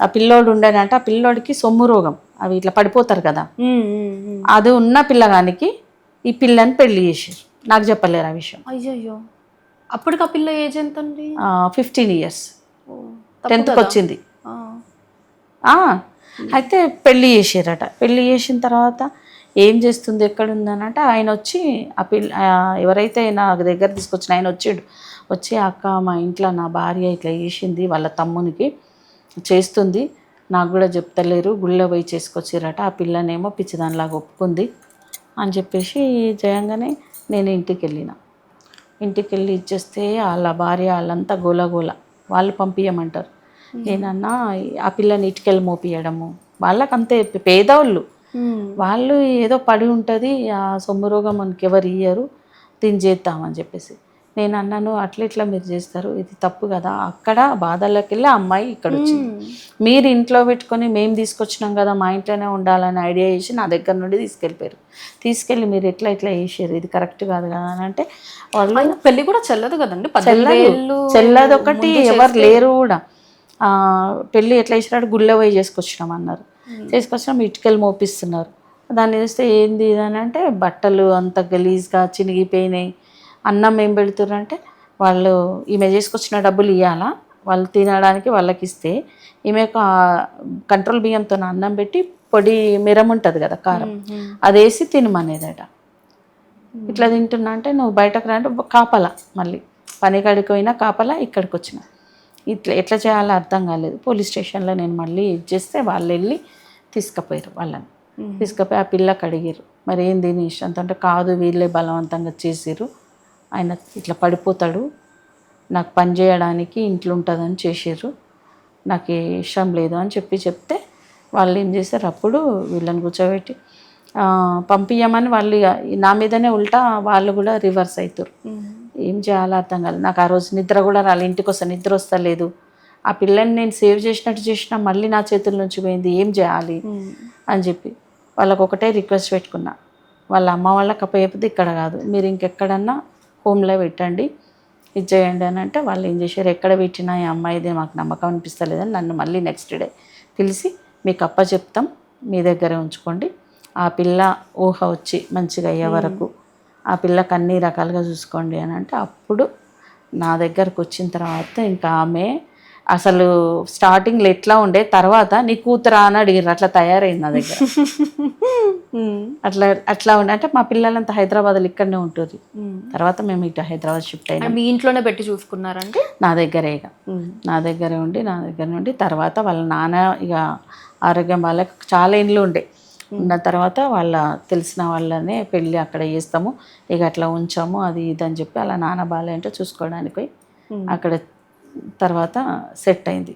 ఆ పిల్లోడు ఉండేనంటే, ఆ పిల్లోడికి సొమ్ము రోగం, అవి ఇట్లా పడిపోతారు కదా, అది ఉన్న పిల్లగానికి ఈ పిల్లని పెళ్లి చేసారు. నాకు చెప్పలేరు ఆ విషయం. అయ్యో, అప్పటికి ఆ పిల్ల ఏజ్ ఎంత అండి? 15 years, 10th వచ్చింది. అయితే పెళ్ళి చేసారట. పెళ్ళి చేసిన తర్వాత ఏం చేస్తుంది, ఎక్కడుందనంటే, ఆయన వచ్చి ఆ పిల్ల ఎవరైతే నా దగ్గర తీసుకొచ్చిన ఆయన వచ్చి అక్క మా ఇంట్లో నా భార్య ఇట్లా చేసింది, వాళ్ళ తమ్మునికి చేస్తుంది, నాకు కూడా చెప్తలేరు, గుళ్ళో పోయి చేసుకొచ్చిరట, ఆ పిల్లనేమో పిచ్చిదానిలాగా ఒప్పుకుంది అని చెప్పేసి చేయంగానే నేను ఇంటికి వెళ్ళి ఇచ్చేస్తే వాళ్ళ భార్య వాళ్ళంతా గోలగోల, వాళ్ళు పంపించమంటారు. నేనన్నా ఆ పిల్లని ఇటుకెళ్ళి మోపియడము, వాళ్ళకంతే పేదవాళ్ళు, వాళ్ళు ఏదో పడి ఉంటుంది, ఆ సొమ్ము రోగం మనకి ఎవరు ఇయ్యరు, దీన్ని చేద్దామని చెప్పేసి నేను అన్నాను. అట్లా మీరు చేస్తారు, ఇది తప్పు కదా, అక్కడ బాధల్లోకి వెళ్ళి ఆ అమ్మాయి ఇక్కడ వచ్చింది, మీరు ఇంట్లో పెట్టుకొని మేము తీసుకొచ్చినాం కదా, మా ఇంట్లోనే ఉండాలని ఐడియా చేసి నా దగ్గర నుండి తీసుకెళ్ళి మీరు ఇట్లా చేసారు, ఇది కరెక్ట్ కాదు కదా అని అంటే, వాళ్ళు పెళ్లి కూడా చెల్లదు కదండి, చెల్లదు ఒకటి, ఎవరు లేరు కూడా. పెళ్ళి ఎట్లా చేసినాడు, గుళ్ళో పోయి చేసుకొచ్చినాం అన్నారు. చేసుకొచ్చినాం, ఇటుకెళ్ళి మోపిస్తున్నారు. దాన్ని చూస్తే ఏంది అని అంటే బట్టలు అంత గలీజ్గా చినిగిపోయినాయి. అన్నం ఏం పెడుతుర్రంటే వాళ్ళు ఈమె చేసుకొచ్చిన డబ్బులు ఇవ్వాలా, వాళ్ళు తినడానికి వాళ్ళకి ఇస్తే ఈమె కంట్రోల్ బియ్యంతో అన్నం పెట్టి పొడి మిరం ఉంటుంది కదా కారం, అది వేసి తినమనేదట. ఇట్లా తింటున్నా అంటే నువ్వు బయటకు రా అంటే కాపలా, మళ్ళీ పని కాడికి పోయినా కాపలా, ఇక్కడికి వచ్చిన ఇట్లా ఎట్లా చేయాలో అర్థం కాలేదు. పోలీస్ స్టేషన్లో నేను మళ్ళీ ఇది చేస్తే వాళ్ళు వెళ్ళి తీసుకుపోయారు. వాళ్ళని తీసుకుపోయి ఆ పిల్లకి అడిగారు, మరి ఏంది నీ ఇష్టంతో అంటే కాదు వీళ్ళే బలవంతంగా చేసిర్రు, ఆయన ఇట్లా పడిపోతాడు, నాకు పని చేయడానికి ఇంట్లో ఉంటుందని చేసిర్రు, నాకు ఇష్టం లేదు అని చెప్తే వాళ్ళు ఏం చేశారు, అప్పుడు వీళ్ళని కూర్చోబెట్టి పంపించమని వాళ్ళు ఇక నా మీదనే ఉల్టా వాళ్ళు కూడా రివర్స్ అవుతారు. ఏం చేయాలో అర్థం కాలేదు నాకు. ఆ రోజు నిద్ర కూడా రాలి, ఇంటికి వస్తే నిద్ర వస్తలేదు. ఆ పిల్లని నేను సేవ్ చేసినట్టు చేసినా మళ్ళీ నా చేతుల నుంచి పోయింది, ఏం చేయాలి అని చెప్పి వాళ్ళకు ఒకటే రిక్వెస్ట్ పెట్టుకున్నా, వాళ్ళ అమ్మ వాళ్ళకి అప్పచెప్పితే ఇక్కడ కాదు, మీరు ఇంకెక్కడన్నా హోమ్లో పెట్టండి, ఇది చేయండి అని అంటే వాళ్ళు ఏం చేశారు, ఎక్కడ పెట్టినా ఈ అమ్మాయిదే మాకు నమ్మకం అనిపిస్తలేదని నన్ను మళ్ళీ నెక్స్ట్ డే పిలిచి మీకు అప్పచెప్తాం, మీ దగ్గరే ఉంచుకోండి, ఆ పిల్ల ఊహ వచ్చి మంచిగా అయ్యే వరకు ఆ పిల్లకి అన్ని రకాలుగా చూసుకోండి అని అంటే అప్పుడు నా దగ్గరకు వచ్చిన తర్వాత ఇంకా ఆమె అసలు స్టార్టింగ్లో ఎట్లా ఉండే, తర్వాత నీ కూతురా అని అడిగారు, అట్లా తయారైంది నా దగ్గర. అట్లా ఉండే అంటే మా పిల్లలంతా హైదరాబాద్లో ఇక్కడనే ఉంటుంది. తర్వాత మేము ఇటు హైదరాబాద్ షిఫ్ట్ అయినాం. మీ ఇంట్లోనే పెట్టి చూసుకున్నారంటే నా దగ్గరే ఇక నా దగ్గరే ఉండి తర్వాత వాళ్ళ నాన్న ఇక ఆరోగ్యం వాళ్ళకి చాలా ఇండ్లు ఉండే ఉన్న తర్వాత వాళ్ళ తెలిసిన వాళ్ళనే పెళ్ళి అక్కడ చేస్తాము, ఇక అట్లా ఉంచాము అది ఇది అని చెప్పి అలా నాన్న బాలేంటో చూసుకోవడానికి పోయి అక్కడ తర్వాత సెట్ అయింది.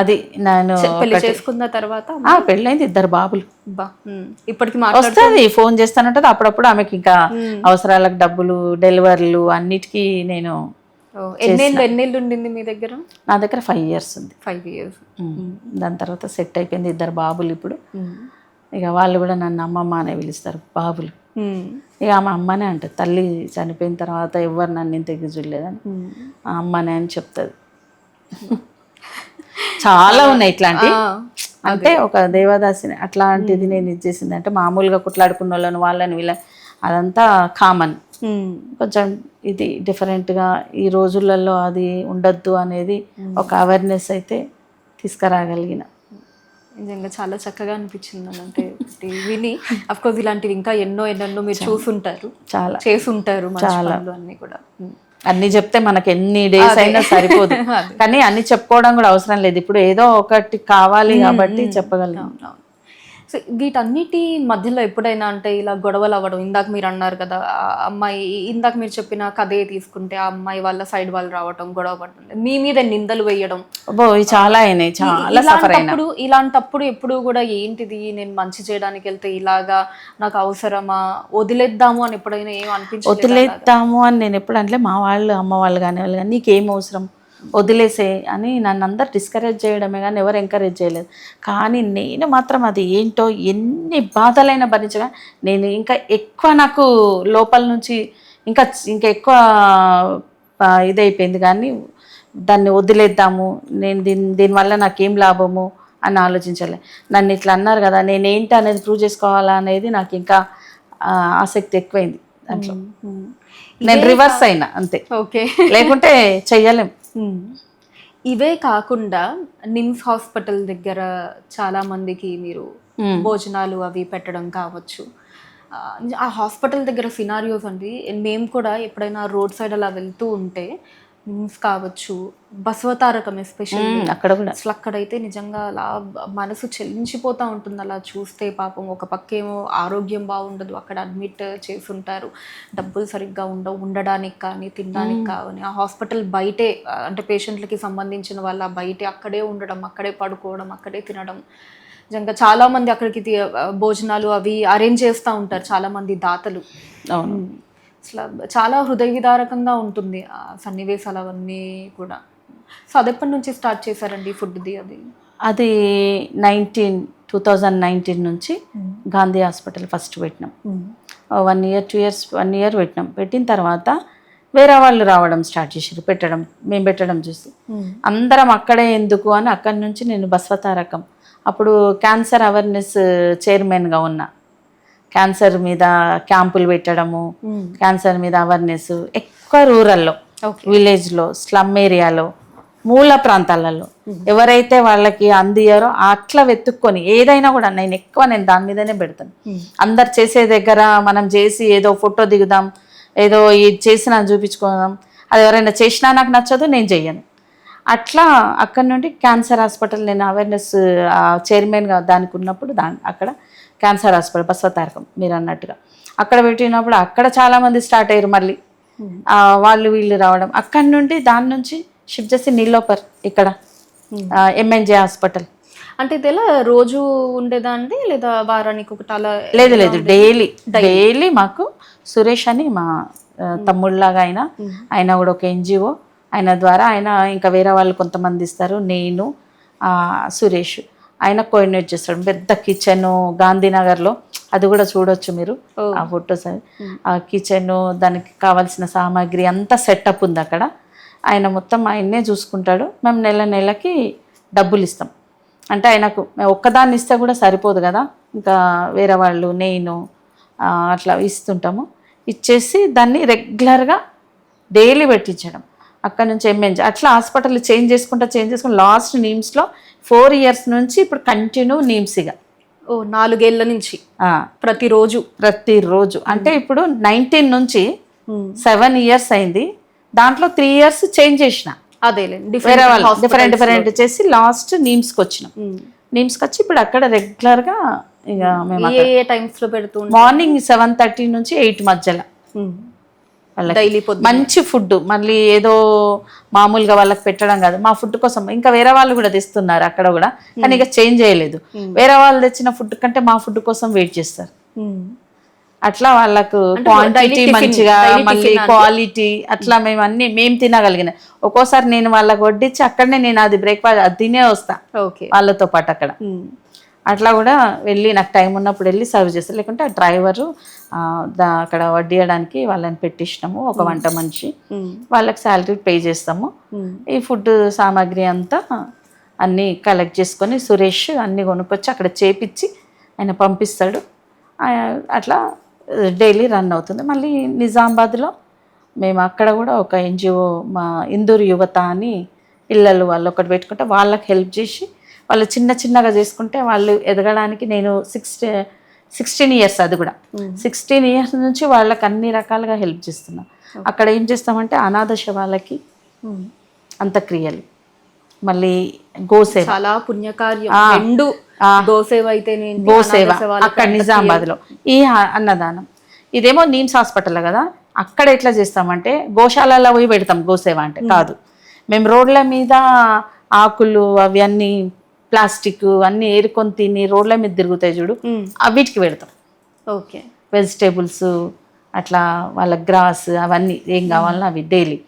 అది నేను పెళ్లి చేసుకున్న తర్వాత పెళ్ళైంది, 2 బాబులు. ఇప్పటికి వస్తుంది, ఫోన్ చేస్తానంటది అప్పుడప్పుడు. ఆమెకి ఇంకా అవసరాలకు డబ్బులు, డెలివరీలు అన్నిటికీ నేను. ఎన్నేళ్ళు ఉండింది మీ దగ్గర? నా దగ్గర 5 years ఉంది. 5 years. దాని తర్వాత సెట్ అయిపోయింది, 2 బాబులు ఇప్పుడు. ఇక వాళ్ళు కూడా నన్ను అమ్మమ్మ అనే పిలుస్తారు బాబులు. ఇక ఆమె అమ్మనే అంటది, తల్లి చనిపోయిన తర్వాత ఎవరు నన్ను ఇంత చూడలేదని ఆ అమ్మనే అని చెప్తుంది. చాలా ఉన్నాయి ఇట్లాంటి, అంటే ఒక దేవదాసిని అట్లాంటిది నేను ఇచ్చేసింది. అంటే మామూలుగా కుట్లాడుకున్న వాళ్ళని వాళ్ళని వీళ్ళని అదంతా కామన్, కొంచెం ఇది డిఫరెంట్గా ఈ రోజులలో అది ఉండద్దు అనేది ఒక అవేర్నెస్ అయితే తీసుకురాగలిగిన. నిజంగా చాలా చక్కగా అనిపించింది. అంటే విని అఫ్కోర్స్ ఇలాంటివి ఇంకా ఎన్నో మీరు చూసుంటారు, చాలా చేసుంటారు, చాలా అన్నీ కూడా. అన్నీ చెప్తే మనకి ఎన్ని డేస్ అయినా సరిపోదు, కానీ అన్ని చెప్పుకోవడం కూడా అవసరం లేదు, ఇప్పుడు ఏదో ఒకటి కావాలి కాబట్టి చెప్పగలిగాం. సో వీటన్నిటి మధ్యలో ఎప్పుడైనా అంటే ఇలా గొడవలు అవ్వడం, ఇందాక మీరు అన్నారు కదా అమ్మాయి, ఇందాక మీరు చెప్పిన కథే తీసుకుంటే ఆ అమ్మాయి వాళ్ళ సైడ్ వాళ్ళు రావడం, గొడవ పడటం, మీ మీద నిందలు వేయడం, చాలా అయినాయి, చాలా సఫర్ అయినా. ఇలాంటప్పుడు ఎప్పుడు కూడా ఏంటిది నేను మంచి చేయడానికి వెళ్తే ఇలాగా నాకు అవసరమా, వదిలేద్దాము అని ఎప్పుడైనా ఏం అనిపించలేదు? వదిలేద్దాము అని నేను ఎప్పుడు అంటే మా వాళ్ళు అమ్మ వాళ్ళు కానీ వాళ్ళు కానీ నీకేం అవసరం వదిలేసే అని నన్ను అందరు డిస్కరేజ్ చేయడమే కానీ ఎవరు ఎంకరేజ్ చేయలేదు. కానీ నేను మాత్రం అది ఏంటో ఎన్ని బాధలైనా భరించగా నేను ఇంకా ఎక్కువ నాకు లోపల నుంచి ఇంకా ఎక్కువ ఇదైపోయింది. కానీ దాన్ని వదిలేద్దాము, నేను దీనివల్ల నాకేం లాభము అని ఆలోచించలే. నన్ను ఇట్లా అన్నారు కదా, నేనేంటి అనేది ప్రూవ్ చేసుకోవాలా అనేది నాకు ఇంకా ఆసక్తి ఎక్కువైంది. దాంట్లో నేను రివర్స్ అయినా అంతే, ఓకే, లేకుంటే చెయ్యలేం. ఇవే కాకుండా నిమ్స్ హాస్పిటల్ దగ్గర చాలా మందికి మీరు భోజనాలు అవి పెట్టడం కావచ్చు, ఆ హాస్పిటల్ దగ్గర సినారియోస్ అండి. మేము కూడా ఎప్పుడైనా రోడ్ సైడ్ అలా వెళ్తూ ఉంటే నిమ్స్ కావచ్చు, బసవతారకం ఎస్పెషల్లీ అక్కడ కూడా అసలు అక్కడైతే నిజంగా అలా మనసు చెల్లించిపోతూ ఉంటుంది. అలా చూస్తే పాపం ఒక పక్కేమో ఆరోగ్యం బాగుండదు, అక్కడ అడ్మిట్ చేసుంటారు, డబ్బులు సరిగ్గా ఉండడానికి కానీ తినడానికి కానీ. ఆ హాస్పిటల్ బయటే అంటే పేషెంట్లకి సంబంధించిన వాళ్ళ బయటే అక్కడే ఉండడం, అక్కడే పడుకోవడం, అక్కడే తినడం. నిజంగా చాలామంది అక్కడికి భోజనాలు అవి అరేంజ్ చేస్తూ ఉంటారు, చాలామంది దాతలు. అవును, అసలు చాలా హృదయ విదారకంగా ఉంటుంది ఆ సన్నివేశాలు అవన్నీ కూడా. సో అది ఎప్పటి నుంచి స్టార్ట్ చేశారండి ఫుడ్ది? అది 2019 నుంచి గాంధీ హాస్పిటల్ ఫస్ట్ పెట్టినాం. 1 year 2 years 1 year పెట్టినాం. పెట్టిన తర్వాత వేరే వాళ్ళు రావడం స్టార్ట్ చేశారు, మేము పెట్టడం చూసి అందరం అక్కడే ఎందుకు అని అక్కడి నుంచి నేను బసవతారకం అప్పుడు క్యాన్సర్ అవేర్నెస్ చైర్మన్గా ఉన్నా. క్యాన్సర్ మీద క్యాంపులు పెట్టడము, క్యాన్సర్ మీద అవేర్నెస్ ఎక్కువ రూరల్లో, విలేజ్లో, స్లమ్ ఏరియాలో, మూల ప్రాంతాలలో ఎవరైతే వాళ్ళకి అందియారో అట్లా వెతుక్కొని ఏదైనా కూడా నేను దాని మీదనే పెడతాను. అందరు చేసే దగ్గర మనం చేసి ఏదో ఫోటో దిగుదాం, ఏదో ఇది చేసినా చూపించుకోదాం, అది ఎవరైనా చేసినా నాకు నచ్చదు, నేను చెయ్యను. అట్లా అక్కడ నుండి క్యాన్సర్ హాస్పిటల్ నేను అవేర్నెస్ చైర్మన్గా దానికి ఉన్నప్పుడు అక్కడ క్యాన్సర్ హాస్పిటల్ బసవతారకం మీరు అన్నట్టుగా అక్కడ పెట్టినప్పుడు అక్కడ చాలామంది స్టార్ట్ అయ్యారు. మళ్ళీ వాళ్ళు వీళ్ళు రావడం అక్కడి నుండి దాని నుంచి షిఫ్ట్ చేసి నీలోపర్ ఇక్కడ ఎంఎన్జే హాస్పిటల్. అంటే ఇది ఎలా రోజు ఉండేదా అండి లేదా వారానికి ఒకటి అలా? లేదు డైలీ మాకు సురేష్ అని మా తమ్ముళ్ళలాగా ఆయన కూడా ఒక ఎన్జిఓ, ఆయన ద్వారా ఆయన ఇంకా వేరే వాళ్ళు కొంతమంది ఇస్తారు, నేను సురేష్ ఆయన కోఆర్డినేట్ చేస్తాడు. పెద్ద కిచెన్ గాంధీనగర్లో, అది కూడా చూడొచ్చు మీరు ఆ ఫొటోస్. ఆ కిచెన్ దానికి కావాల్సిన సామాగ్రి అంతా సెటప్ ఉంది అక్కడ. ఆయన మొత్తం ఆయన్నే చూసుకుంటాడు. మేము నెలకి డబ్బులు ఇస్తాం. అంటే ఆయనకు ఒక్కదాన్ని ఇస్తే కూడా సరిపోదు కదా, ఇంకా వేరే వాళ్ళు నేను అట్లా ఇస్తుంటాము. ఇచ్చేసి దాన్ని రెగ్యులర్గా డైలీ పెట్టించడం. అక్కడ నుంచి ఎంఎన్జీ అట్లా హాస్పిటల్ చేంజ్ చేసుకుంటూ లాస్ట్ నీమ్స్లో 4 years నుంచి ఇప్పుడు కంటిన్యూ నీమ్స్గా. 4 ఏళ్ల నుంచి ప్రతిరోజు అంటే ఇప్పుడు 19 నుంచి 7 years అయింది. దాంట్లో 3 years చేంజ్ చేసిన, వేరే వాళ్ళు డిఫరెంట్ చేసి లాస్ట్ నీమ్స్కి వచ్చినాం. నీమ్స్కి వచ్చి ఇప్పుడు అక్కడ రెగ్యులర్గా ఇక మేము టైమ్స్లో పెడుతూ మార్నింగ్ 7:30 నుంచి 8 మధ్యలో మంచి ఫుడ్. మళ్ళీ ఏదో మామూలుగా వాళ్ళకి పెట్టడం కాదు, మా ఫుడ్ కోసం ఇంకా వేరే వాళ్ళు కూడా తెస్తున్నారు అక్కడ కూడా, కానీ ఇక చేంజ్ చేయలేదు. వేరే వాళ్ళు తెచ్చిన ఫుడ్ కంటే మా ఫుడ్ కోసం వెయిట్ చేస్తారు. అట్లా వాళ్ళకు క్వాంటిటీ మంచిగా, మళ్ళీ క్వాలిటీ అట్లా మేము తినగలిగిన. ఒక్కోసారి నేను వాళ్ళకి వడ్డించి అక్కడనే నేను అది బ్రేక్ఫాస్ట్ అది తినే వస్తా వాళ్ళతో పాటు అక్కడ. అట్లా కూడా వెళ్ళి నాకు టైం ఉన్నప్పుడు వెళ్ళి సర్వ్ చేస్తాను. లేకుంటే ఆ డ్రైవరు అక్కడ వడ్డియడానికి వాళ్ళని పెట్టించినాము, ఒక వంట మనిషి, వాళ్ళకి శాలరీ పే చేస్తాము. ఈ ఫుడ్ సామాగ్రి అంతా అన్నీ కలెక్ట్ చేసుకొని సురేష్ అన్నీ కొనుక్కొచ్చి అక్కడ చేపించి ఆయన పంపిస్తాడు. అట్లా డైలీ రన్ అవుతుంది. మళ్ళీ నిజామాబాద్లో మేము అక్కడ కూడా ఒక ఎన్జిఓ మా ఇందూరు యువత అని పిల్లలు వాళ్ళు ఒకటి పెట్టుకుంటే వాళ్ళకి హెల్ప్ చేసి వాళ్ళు చిన్నగా చేసుకుంటే వాళ్ళు ఎదగడానికి నేను 16 years, అది కూడా 16 years నుంచి వాళ్ళకి అన్ని రకాలుగా హెల్ప్ చేస్తున్నా. అక్కడ ఏం చేస్తామంటే అనాథ శవాలకి అంత్యక్రియలు, మళ్ళీ గోసేవ, చాలా పుణ్యకార్యం. గోసేవ అక్కడ నిజామాబాద్లో ఈ అన్నదానం. ఇదేమో నీమ్స్ హాస్పిటల్ కదా, అక్కడ ఎట్లా చేస్తామంటే గోశాలలో పోయి పెడతాం. గోసేవ అంటే కాదు, మేము రోడ్ల మీద ఆకులు అవి అన్నీ ప్లాస్టిక్ అన్ని ఏరుకొని తిని రోడ్ల మీద తిరుగుతాయి చూడు, వీటికి పెడతాం. ఓకే, వెజిటేబుల్స్ అట్లా వాళ్ళ గ్రాస్ అవన్నీ ఏం కావాలన్నా అవి డైలీ.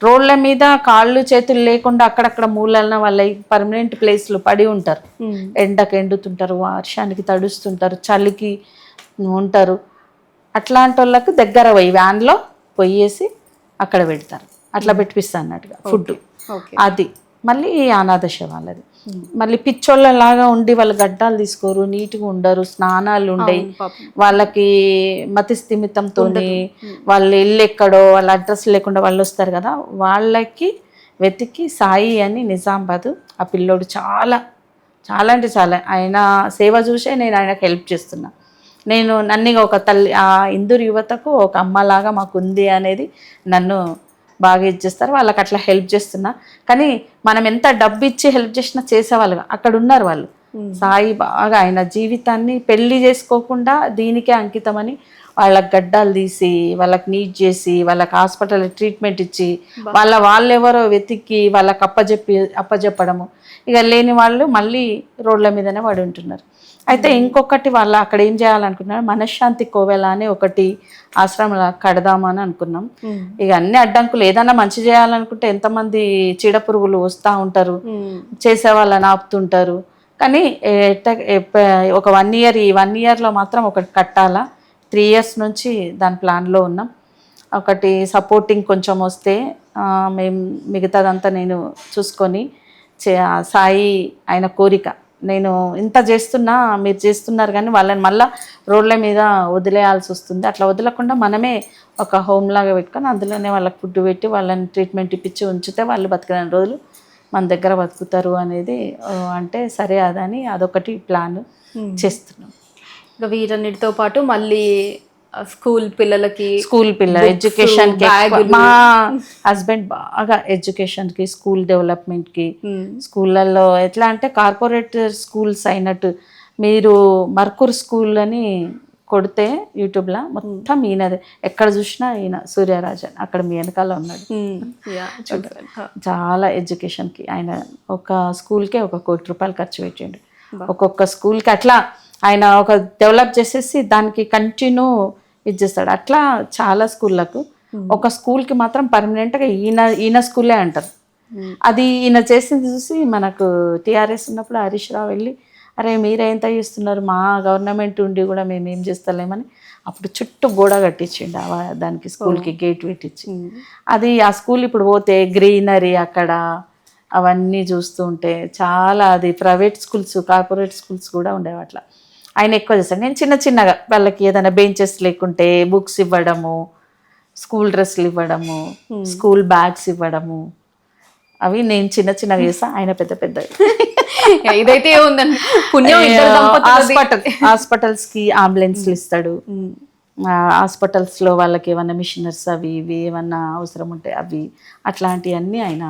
రోడ్ల మీద కాళ్ళు చేతులు లేకుండా అక్కడక్కడ మూలన వాళ్ళ పర్మనెంట్ ప్లేస్లు పడి ఉంటారు. ఎండకు ఎండుతుంటారు, వర్షానికి తడుస్తుంటారు, చలికి ఉంటారు. అట్లాంటి వాళ్ళకు దగ్గర పోయి వ్యాన్లో పొయ్యేసి అక్కడ పెడతారు. అట్లా పెట్టిపిస్తా అన్నట్టుగా ఫుడ్. అది మళ్ళీ అనాథ శవాలది. మళ్ళీ పిచ్చోళ్ళలాగా ఉండి వాళ్ళు గడ్డాలు తీసుకోరు, నీట్గా ఉండరు, స్నానాలు ఉండయి, వాళ్ళకి మతి స్థిమితంతో వాళ్ళు ఇల్లు ఎక్కడో వాళ్ళ అడ్రస్ లేకుండా వాళ్ళు వస్తారు కదా, వాళ్ళకి వెతికి సాయి అని నిజామాబాద్ ఆ పిల్లోడు చాలా అంటే చాలా ఆయన సేవ చూసే నేను ఆయనకు హెల్ప్ చేస్తున్నా. నేను నన్ను ఒక తల్లి, ఆ ఇందూరు యువతకు ఒక అమ్మలాగా మాకు ఉంది అనేది నన్ను బాగా ఇచ్చేస్తారు. వాళ్ళకి అట్లా హెల్ప్ చేస్తున్నా. కానీ మనం ఎంత డబ్బు ఇచ్చి హెల్ప్ చేసినా చేసేవాళ్ళుగా అక్కడ ఉన్నారు వాళ్ళు. సాయి బాగా ఆయన జీవితాన్ని పెళ్లి చేసుకోకుండా దీనికే అంకితమని వాళ్ళకి గడ్డాలు తీసి వాళ్ళకి నీట్ చేసి వాళ్ళకి హాస్పిటల్ ట్రీట్మెంట్ ఇచ్చి వాళ్ళెవరో వెతికి వాళ్ళకి అప్పజెప్పడము. ఇక లేని వాళ్ళు మళ్ళీ రోడ్ల మీదనే పడి ఉంటున్నారు. అయితే ఇంకొకటి వాళ్ళు అక్కడ ఏం చేయాలనుకున్నారు, మనశ్శాంతి కోవెల అని ఒకటి ఆశ్రమం కడదామని అనుకున్నాం. ఇక అన్ని అడ్డంకులు, ఏదన్నా మంచి చేయాలనుకుంటే ఎంతమంది చీడపురుగులు వస్తూ ఉంటారు, చేసే వాళ్ళని ఆపుతుంటారు. కానీ ఒక 1 year, ఈ 1 yearలో మాత్రం ఒకటి కట్టాలా. 3 years నుంచి దాని ప్లాన్లో ఉన్నాం. ఒకటి సపోర్టింగ్ కొంచెం వస్తే మేము మిగతాదంతా నేను చూసుకొని సాయి ఆయన కోరిక నేను ఇంత చేస్తున్నా మీరు చేస్తున్నారు కానీ వాళ్ళని మళ్ళీ రోడ్ల మీద వదిలేయాల్సి వస్తుంది. అట్లా వదలకుండా మనమే ఒక హోమ్ లాగా పెట్టుకొని అందులోనే వాళ్ళకి ఫుడ్ పెట్టి వాళ్ళని ట్రీట్మెంట్ ఇప్పించి ఉంచితే వాళ్ళు బతికిన రోజులు మన దగ్గర బతుకుతారు అనేది అంటే సరే అదని అదొకటి ప్లాన్ చేస్తున్నాం. ఇంకా వీటన్నిటితో పాటు మళ్ళీ స్కూల్ పిల్లల ఎడ్యుకేషన్కి మా హస్బెండ్ బాగా ఎడ్యుకేషన్కి స్కూల్ డెవలప్మెంట్కి స్కూళ్ళల్లో ఎట్లా అంటే కార్పొరేట్ స్కూల్స్ అయినట్టు మీరు మర్కూర్ స్కూల్ అని కొడితే యూట్యూబ్లో మొత్తం ఈయనది ఎక్కడ చూసినా ఈయన సూర్యరాజన్ అక్కడ మీ వెనకాల ఉన్నాడు. చాలా ఎడ్యుకేషన్కి ఆయన ఒక స్కూల్కే ₹1 కోటి ఖర్చు పెట్టిండు. ఒక్కొక్క స్కూల్కి అట్లా ఆయన ఒక డెవలప్ చేసేసి దానికి కంటిన్యూ ఇది చేస్తాడు. అట్లా చాలా స్కూళ్ళకు ఒక స్కూల్కి మాత్రం పర్మనెంట్గా ఈయన స్కూలే అంటారు. అది ఈయన చేసింది చూసి మనకు టీఆర్ఎస్ ఉన్నప్పుడు హరీష్ రావు వెళ్ళి అరే మీరేంత చేస్తున్నారు మా గవర్నమెంట్ ఉండి కూడా మేము ఏం చేస్తలేమని అప్పుడు చుట్టూ గోడ కట్టించిండు దానికి స్కూల్కి గేట్ పెట్టించి. అది ఆ స్కూల్ ఇప్పుడు పోతే గ్రీనరీ అక్కడ అవన్నీ చూస్తూ ఉంటే చాలా అది ప్రైవేట్ స్కూల్స్ కార్పొరేట్ స్కూల్స్ కూడా ఉండేవి అట్లా. ఆయన ఎక్కువ చేస్తాడు. నేను చిన్న చిన్నగా వాళ్ళకి ఏదైనా బెంచెస్ లేకుంటే బుక్స్ ఇవ్వడము, స్కూల్ డ్రెస్సులు ఇవ్వడము, స్కూల్ బ్యాగ్స్ ఇవ్వడము అవి నేను చిన్న చిన్నగా చేస్తా. ఆయన పెద్ద పెద్ద ఇదైతే ఉందండి పుణ్యం. హాస్పిటల్స్కి అంబులెన్స్లు ఇస్తాడు. హాస్పిటల్స్లో వాళ్ళకి ఏమన్నా మిషనరీస్ అవి ఇవి ఏమన్నా అవసరం ఉంటే అవి అట్లాంటివన్నీ ఆయన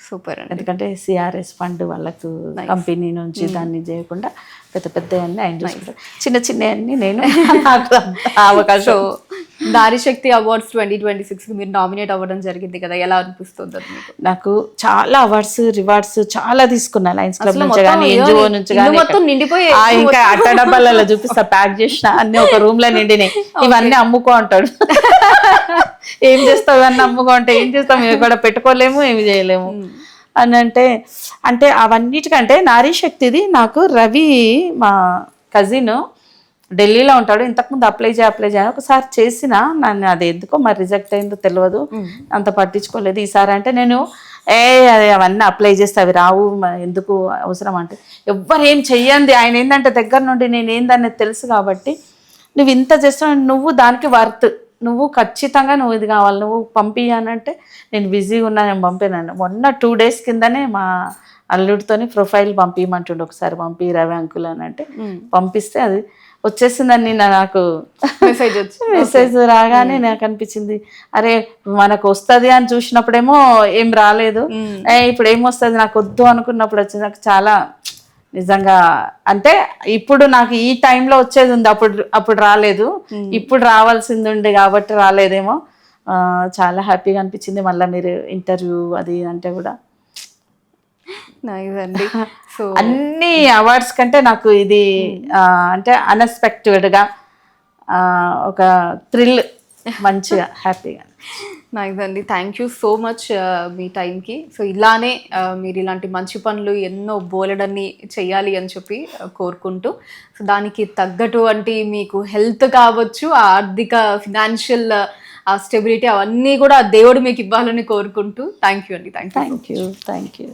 సూపర్. ఎందుకంటే సిఆర్ఎస్ ఫండ్ వాళ్ళకు కంపెనీ నుంచి దాన్ని చేయకుండా పెద్ద పెద్ద అన్నీ ఆయన చూసుకుంటారు. చిన్న చిన్న అన్ని నేను అవకాశం. నారీశక్తి అవార్డ్స్ 2026 మీరు నామినేట్ అవ్వడం జరిగింది కదా, ఎలా అనిపిస్తుంది మీకు? నాకు చాలా అవార్డ్స్ రివార్డ్స్ చాలా తీసుకున్నా లయన్స్ క్లబ్ నుంచి కానీ ఎన్జిఓ నుంచి కానీ. ఇంకా అట్ట డబ్బాలలో చూపిస్తా ప్యాక్ చేసిన అన్ని ఒక రూమ్ లో నిండినాయి. ఇవన్నీ అమ్ముకో అంటాడు. ఏం చేస్తావు ఇవన్నీ అమ్ముకో అంటే ఏం చేస్తాం ఇవి కూడా పెట్టుకోలేము ఏమి చేయలేము అని అంటే అవన్నిటికంటే నారీశక్తిది నాకు రవి మా కజిన్ ఢిల్లీలో ఉంటాడు. ఇంతకుముందు అప్లై చేయని ఒకసారి చేసిన నన్ను అది ఎందుకో మరి రిజెక్ట్ అయిందో తెలియదు, అంత పట్టించుకోలేదు. ఈసారి అంటే నేను అది అవన్నీ అప్లై చేస్తే అవి రావు ఎందుకు అవసరం అంటే ఎవ్వరు ఏం చెయ్యండి. ఆయన ఏంటంటే దగ్గర నుండి నేను ఏందనేది తెలుసు కాబట్టి నువ్వు ఇంత చేస్తున్నావు నువ్వు దానికి వర్త్ నువ్వు ఖచ్చితంగా నువ్వు ఇది కావాలి నువ్వు పంపించానంటే నేను బిజీగా ఉన్నా నేను పంపినాను. మొన్న 2 days కిందనే మా అల్లుడితోని ప్రొఫైల్ పంపించమంటుండే ఒకసారి పంపి రవి అంకుల్ అని అంటే పంపిస్తే అది వచ్చేసిందని నాకు మెసేజ్ రాగానే నాకు అనిపించింది అరే మనకు వస్తుంది అని చూసినప్పుడేమో ఏం రాలేదు, ఇప్పుడు ఏమొస్తుంది నాకు వద్దు అనుకున్నప్పుడు వచ్చింది. నాకు చాలా నిజంగా అంటే ఇప్పుడు నాకు ఈ టైంలో వచ్చేది ఉంది, అప్పుడు రాలేదు, ఇప్పుడు రావాల్సింది ఉండే కాబట్టి రాలేదేమో. చాలా హ్యాపీగా అనిపించింది. మళ్ళీ మీరు ఇంటర్వ్యూ అది అంటే కూడా సో అన్ని అవార్డ్స్ కంటే నాకు ఇది అంటే అన్ఎక్స్పెక్టెడ్గా ఒక థ్రిల్ మంచిగా హ్యాపీగా. నైస్ అండి, థ్యాంక్ యూ సో మచ్ మీ టైంకి. సో ఇలానే మీరు ఇలాంటి మంచి పనులు ఎన్నో బోలెడన్ని చెయ్యాలి అని చెప్పి కోరుకుంటూ, సో దానికి తగ్గటువంటి మీకు హెల్త్ కావచ్చు, ఆర్థిక ఫినాన్షియల్ ఆ స్టెబిలిటీ అవన్నీ కూడా దేవుడు మీకు ఇవ్వాలని కోరుకుంటూ థ్యాంక్ యూ అండి. Thank you.